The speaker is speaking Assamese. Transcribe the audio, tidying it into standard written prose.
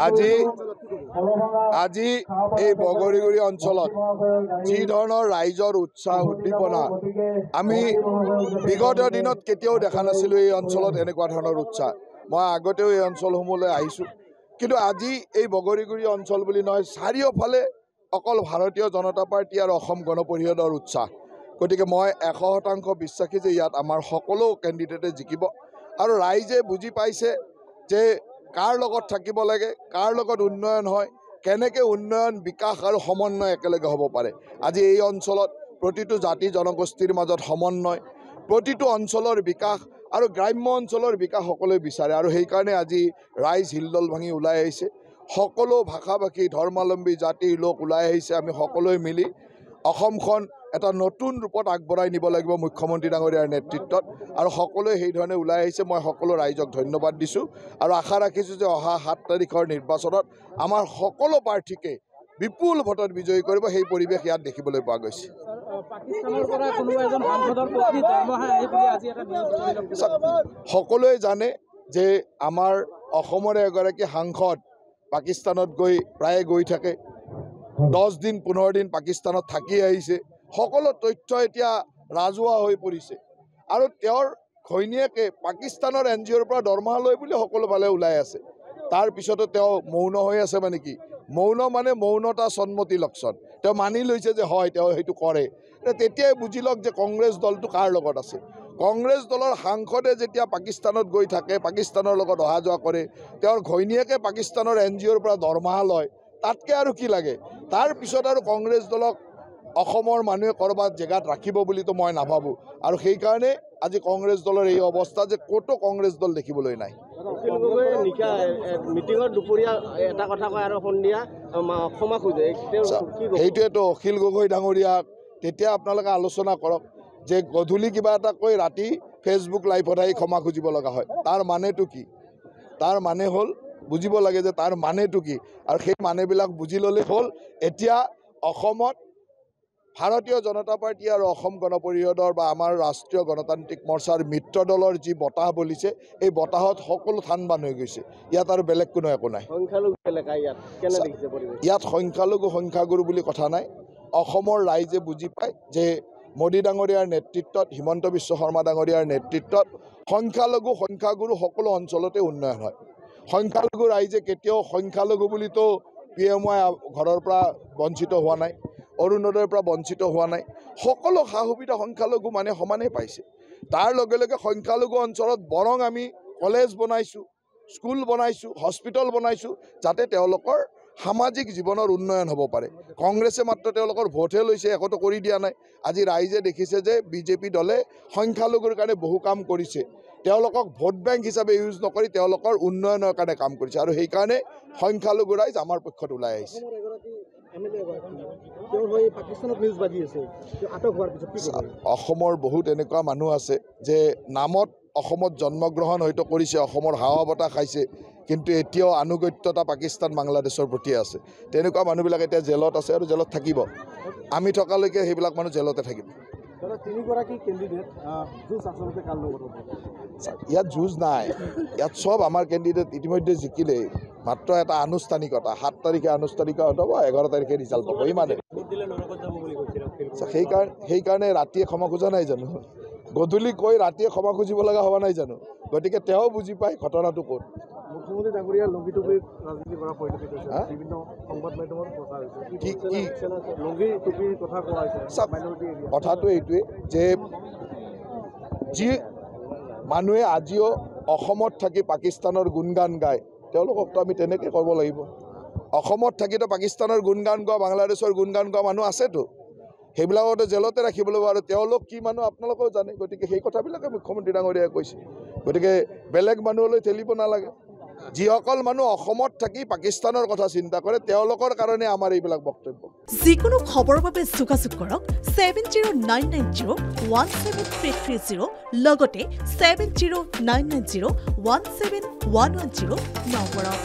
আজি আজি এই বগৰীগুৰি অঞ্চলত যি ধৰণৰ ৰাইজৰ উৎসাহ উদ্দীপনা আমি বিগত দিনত কেতিয়াও দেখা নাছিলোঁ। এই অঞ্চলত এনেকুৱা ধৰণৰ উৎসাহ মই আগতেও এই অঞ্চলসমূহলৈ আহিছোঁ, কিন্তু আজি এই বগৰীগুৰি অঞ্চল বুলি নহয়, চাৰিওফালে অকল ভাৰতীয় জনতা পাৰ্টি আৰু অসম গণ পৰিষদৰ উৎসাহ। গতিকে মই 100% বিশ্বাসী যে ইয়াত আমাৰ সকলো কেণ্ডিডেটে জিকিব আৰু ৰাইজে বুজি পাইছে যে কাৰ লগত থাকিব লাগে, কাৰ লগত উন্নয়ন হয়, কেনেকৈ উন্নয়ন বিকাশ আৰু সমন্বয় একেলগে হ'ব পাৰে। আজি এই অঞ্চলত প্ৰতিটো জাতি জনগোষ্ঠীৰ মাজত সমন্বয়, প্ৰতিটো অঞ্চলৰ বিকাশ আৰু গ্ৰাম্য অঞ্চলৰ বিকাশ সকলোৱে বিচাৰে আৰু সেইকাৰণে আজি ৰাইজ হিলদল ভাঙি ওলাই আহিছে। সকলো ভাষা ভাষী ধৰ্মাৱলম্বী জাতিৰ লোক ওলাই আহিছে। আমি সকলোৱে মিলি অসমখন এটা নতুন ৰূপত আগবঢ়াই নিব লাগিব মুখ্যমন্ত্ৰী ডাঙৰীয়াৰ নেতৃত্বত আৰু সকলোৱে সেইধৰণে ওলাই আহিছে। মই সকলো ৰাইজক ধন্যবাদ দিছোঁ আৰু আশা ৰাখিছোঁ যে অহা 7 তাৰিখৰ নিৰ্বাচনত আমাৰ সকলো প্ৰাৰ্থীকে বিপুল ভোটত বিজয়ী কৰিব। সেই পৰিৱেশ ইয়াত দেখিবলৈ পোৱা গৈছে। সকলোৱে জানে যে আমাৰ অসমৰে এগৰাকী সাংসদ পাকিস্তানত প্ৰায়ে গৈ থাকে, 10 দিন 15 দিন পাকিস্তানত থাকি আহিছে। সকলো তথ্য এতিয়া ৰাজহুৱা হৈ পৰিছে আৰু তেওঁৰ ঘৈণীয়েকে পাকিস্তানৰ NGOৰ পৰা দৰমহা লয় বুলি সকলো ফালে ওলাই আছে। তাৰ পিছতো তেওঁ মৌন হৈ আছে মানে কি? মৌন মানে মৌনতা সন্মতি লক্ষণ। তেওঁ মানি লৈছে যে হয় তেওঁ সেইটো কৰে। তেতিয়াই বুজি লওক যে কংগ্ৰেছ দলটো কাৰ লগত আছে। কংগ্ৰেছ দলৰ সাংসদে যেতিয়া পাকিস্তানত গৈ থাকে, পাকিস্তানৰ লগত অহা যোৱা কৰে, তেওঁৰ ঘৈণীয়েকে পাকিস্তানৰ NGOৰ পৰা দৰমহা লয়, তাতকৈ আৰু কি লাগে? তাৰ পিছত আৰু কংগ্ৰেছ দলক অসমৰ মানুহে ক'ৰবাত জেগাত ৰাখিব বুলিতো মই নাভাবোঁ আৰু সেইকাৰণে আজি কংগ্ৰেছ দলৰ এই অৱস্থা যে ক'তো কংগ্ৰেছ দল দেখিবলৈ নাই। সেইটোৱেতো অখিল গগৈ ডাঙৰীয়াক তেতিয়া আপোনালোকে আলোচনা কৰক যে গধূলি কিবা এটা কৈ ৰাতি ফেচবুক লাইভত আহি ক্ষমা খুজিব লগা হয়। তাৰ মানেটো কি? তাৰ মানে হ'ল বুজিব লাগে যে তাৰ মানেটো কি আৰু সেই মানেবিলাক বুজি ল'লে হ'ল। এতিয়া অসমত ভাৰতীয় জনতা পাৰ্টি আৰু অসম গণ পৰিষদৰ বা আমাৰ ৰাষ্ট্ৰীয় গণতান্ত্ৰিক মৰ্চাৰ মিত্ৰ দলৰ যি বতাহ বলিছে, এই বতাহত সকলো থান বান হৈ গৈছে। ইয়াত আৰু বেলেগ কোনো একো নাই। ইয়াত সংখ্যালঘু সংখ্যাগুৰু বুলি কথা নাই। অসমৰ ৰাইজে বুজি পায় যে মোদী ডাঙৰীয়াৰ নেতৃত্বত, হিমন্ত বিশ্ব শৰ্মা ডাঙৰীয়াৰ নেতৃত্বত সংখ্যালঘু সংখ্যাগুৰু সকলো অঞ্চলতে উন্নয়ন হয়। সংখ্যালঘু ৰাইজে কেতিয়াও সংখ্যালঘু বুলিতো PMY ঘৰৰ পৰা বঞ্চিত হোৱা নাই, অৰুণোদয়ৰ পৰা বঞ্চিত হোৱা নাই। সকলো সা সুবিধা সংখ্যালঘু মানে সমানেই পাইছে। তাৰ লগে লগে সংখ্যালঘু অঞ্চলত বৰং আমি কলেজ বনাইছোঁ, স্কুল বনাইছোঁ, হস্পিটেল বনাইছোঁ, যাতে তেওঁলোকৰ সামাজিক জীৱনৰ উন্নয়ন হ'ব পাৰে। কংগ্ৰেছে মাত্ৰ তেওঁলোকৰ ভোটহে লৈছে, একোটো কৰি দিয়া নাই। আজি ৰাইজে দেখিছে যে বিজেপি দলে সংখ্যালঘুৰ কাৰণে বহু কাম কৰিছে। তেওঁলোকক ভোট বেংক হিচাপে ইউজ নকৰি তেওঁলোকৰ উন্নয়নৰ কাৰণে কাম কৰিছে আৰু সেইকাৰণে সংখ্যালঘু ৰাইজ আমাৰ পক্ষত ওলাই আহিছে। অসমৰ বহুত এনেকুৱা মানুহ আছে যে নামত অসমত জন্মগ্ৰহণ হয়তো কৰিছে, অসমৰ হাৱা বতাহ খাইছে, কিন্তু এতিয়াও আনুগত্যতা পাকিস্তান বাংলাদেশৰ প্ৰতি আছে। তেনেকুৱা মানুহবিলাক এতিয়া জেলত আছে আৰু জেলত থাকিব। আমি থকালৈকে সেইবিলাক মানুহ জেলতে থাকিব। ইয়াত যুঁজ নাই, ইয়াত চব আমাৰ কেণ্ডিডেট ইতিমধ্যে জিকিলেই। মাত্ৰ এটা আনুষ্ঠানিকতা, 7 তাৰিখে আনুষ্ঠানিকতা হ'ব, 11 তাৰিখে ৰিজাল্ট হ'ব, ইমানে। সেইকাৰণে ৰাতিয়ে ক্ষমা খোজা নাই জানো? গধূলি কৈ ৰাতিয়ে ক্ষমা খুজিব লগা হোৱা নাই জানো? গতিকে তেওঁ বুজি পায় ঘটনাটো ক'ত। মুখ্যমন্ত্ৰী ডাঙৰীয়া লংগী টুপিত ৰাজনীতি কৰা পৰিলক্ষিত হৈছে, বিভিন্ন সংবাদ মাধ্যমত প্ৰচাৰ হৈছে। লংগী টুপিৰ কথা কোৱা হৈছে। কথাটো এইটোৱে যে যি মানুহে আজিও অসমত থাকি পাকিস্তানৰ গুণগান গায়, তেওঁলোককতো আমি তেনেকৈ কৰিব লাগিব। অসমত থাকিতো পাকিস্তানৰ গুণগান গোৱা, বাংলাদেশৰ গুণগান গোৱা মানুহ আছেতো, সেইবিলাকতো জেলতে ৰাখিব লাগিব আৰু তেওঁলোক কি মানুহ আপোনালোকেও জানে। গতিকে সেই কথাবিলাকে মুখ্যমন্ত্ৰী ডাঙৰীয়াই কৈছে। গতিকে বেলেগ মানুহলৈ ঠেলিব নালাগে। যিসকল মানুহ অসমত থাকি পাকিস্তানৰ কথা চিন্তা কৰে, তেওঁলোকৰ কাৰণে আমাৰ এইবিলাক বক্তব্য। যিকোনো খবৰৰ বাবে যোগাযোগ কৰক 7099017330 লগতে 7099017110 নম্বৰত।